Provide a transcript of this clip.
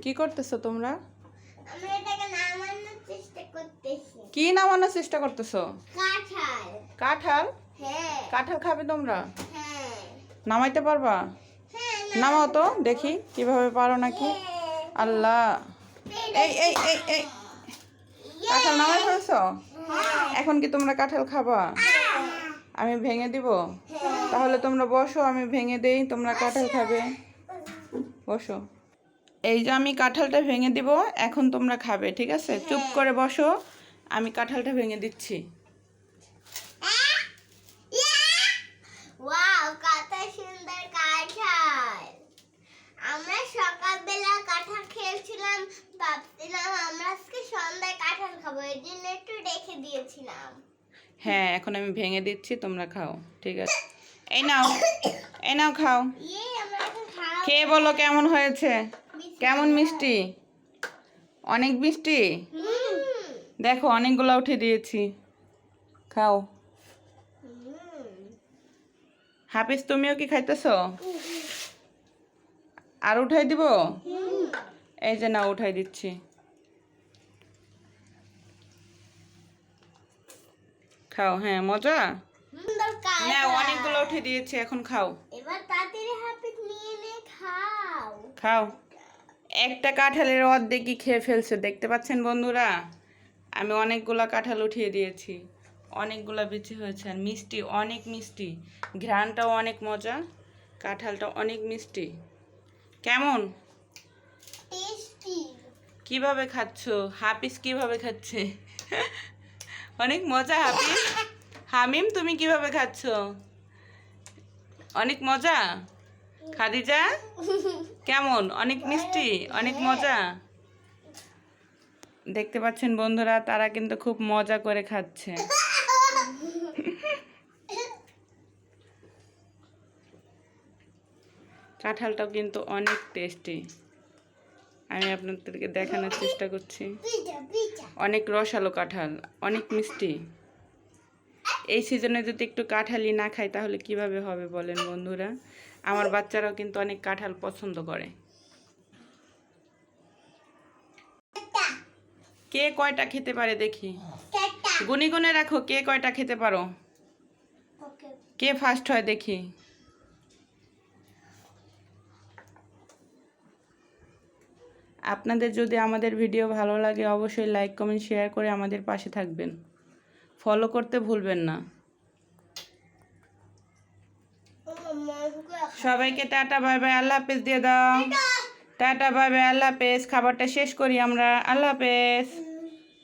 কি করতেছো তোমরা? আমরা এটাকে নামানোর চেষ্টা করতেছি। কি নামানোর চেষ্টা করতেছো? কাঁঠাল। কাঁঠাল? হ্যাঁ। কাঁঠাল খাবে তোমরা? হ্যাঁ। নামাইতে পারবা? হ্যাঁ। নামাও তো দেখি কিভাবে পারো নাকি। আল্লাহ, এই এই এই এই কাঁঠাল নামাই ফেলছো? এখন কি তোমরা কাঁঠাল খাবা? আমি ভেঙে দিব? তাহলে তোমরা বসো, আমি ভেঙে দেই, তোমরা কাঁঠাল খাবে। বসো। এই যে আমি কাঁঠালটা ভেঙে দিব, এখন তোমরা খাবে, ঠিক আছে? চুপ করে বসো, আমি কাঁঠালটা ভেঙে দিচ্ছি। ওয়াও, কত সুন্দর কাঁঠাল। আমরা সকালবেলা কাঁঠাল খেয়েছিলাম, ভাবছিলাম আমরা আজকে সন্ধ্যায় কাঁঠাল খাবো, এই জন্য একটু রেখে দিয়েছিলাম। হ্যাঁ, এখন আমি ভেঙে দিচ্ছি, তোমরা খাও, ঠিক আছে? এই নাও, এই নাও, খাও। আমরা এখন খাবো। খেয়ে বলো কেমন হয়েছে, কেমন মিষ্টি? অনেক মিষ্টি। দেখো অনেকগুলো উঠে দিয়েছি, খাও। হাফিজ, তুমিও কি খাইতেছো? আর উঠাই দিব? এই যে না, উঠাই দিচ্ছি। খাও। হ্যাঁ, মজা। না, অনেকগুলো উঠে দিয়েছি, এখন খাও। এবার তাড়াতাড়ি হাফিজ নিয়ে নে, খাও। খাও। একটা কাঁঠালের অর্ধেকই খেয়ে ফেলছে, দেখতে পাচ্ছেন বন্ধুরা? আমি অনেকগুলা কাঁঠাল উঠিয়ে দিয়েছি, অনেকগুলা বিচি হয়েছে, আর মিষ্টি, অনেক মিষ্টি, ঘ্রাণটাও অনেক মজা, কাঁঠালটা অনেক মিষ্টি। কেমন? টেস্টি। কিভাবে খাচ্ছো? হাফিজ কিভাবে খাচ্ছে? অনেক মজা। হাফিজ, হামিম তুমি কিভাবে খাচ্ছো? অনেক মজা। খাদিজা কেমন? অনেক মিষ্টি, অনেক মজা। দেখতে পাচ্ছেন বন্ধুরা, তারা কিন্তু খুব মজা করে খাচ্ছে। কাঁঠালটাও কিন্তু অনেক টেস্টি, আমি আপনাদেরকে দেখানোর চেষ্টা করছি। অনেক রসালো কাঁঠাল, অনেক মিষ্টি। এই সিজনে যদি একটু কাঁঠালই না খাই তাহলে কিভাবে হবে বলেন বন্ধুরা? আমার বাচ্চারাও কিন্তু অনেক কাঁঠাল পছন্দ করে। কে কয়টা খেতে পারে দেখি, গুনে গুনে রাখো, কে কয়টা খেতে পারো, কে ফার্স্ট হয় দেখি। আপনাদের যদি আমাদের ভিডিও ভালো লাগে অবশ্যই লাইক কমেন্ট শেয়ার করে আমাদের পাশে থাকবেন, ফলো করতে ভুলবেন না। সবাইকে টাটা বাই বাই, আল্লাহ হাফেজ দিয়ে দাও। টাটা বাই বাই, আল্লাহ হাফেজ। খাবারটা শেষ করি আমরা, আল্লাহ হাফেজ।